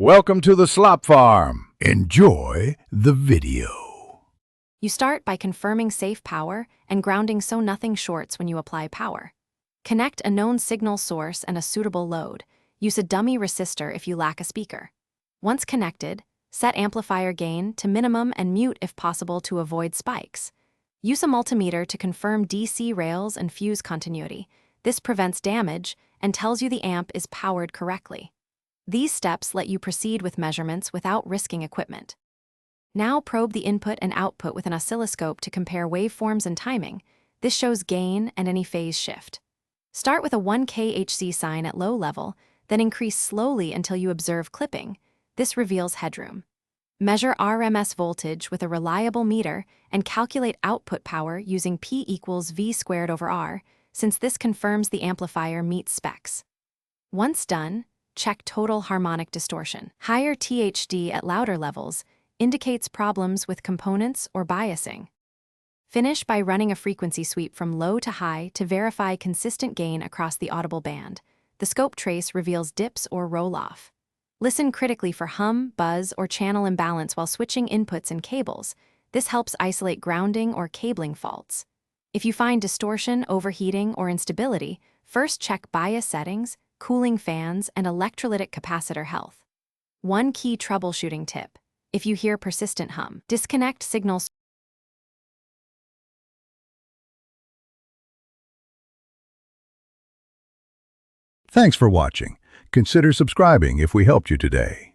Welcome to the Slop Farm. Enjoy the video. You start by confirming safe power and grounding so nothing shorts when you apply power. Connect a known signal source and a suitable load. Use a dummy resistor if you lack a speaker. Once connected, set amplifier gain to minimum and mute if possible to avoid spikes. Use a multimeter to confirm DC rails and fuse continuity. This prevents damage and tells you the amp is powered correctly. These steps let you proceed with measurements without risking equipment. Now probe the input and output with an oscilloscope to compare waveforms and timing. This shows gain and any phase shift. Start with a 1 kHz sign at low level, then increase slowly until you observe clipping. This reveals headroom. Measure RMS voltage with a reliable meter and calculate output power using P equals V squared over R, since this confirms the amplifier meets specs. Once done, check total harmonic distortion. Higher THD at louder levels indicates problems with components or biasing. Finish by running a frequency sweep from low to high to verify consistent gain across the audible band. The scope trace reveals dips or roll-off. Listen critically for hum, buzz, or channel imbalance while switching inputs and cables. This helps isolate grounding or cabling faults. If you find distortion, overheating, or instability, first check bias settings, cooling fans, and electrolytic capacitor health. One key troubleshooting tip: if you hear persistent hum, disconnect signals. Thanks for watching. Consider subscribing if we helped you today.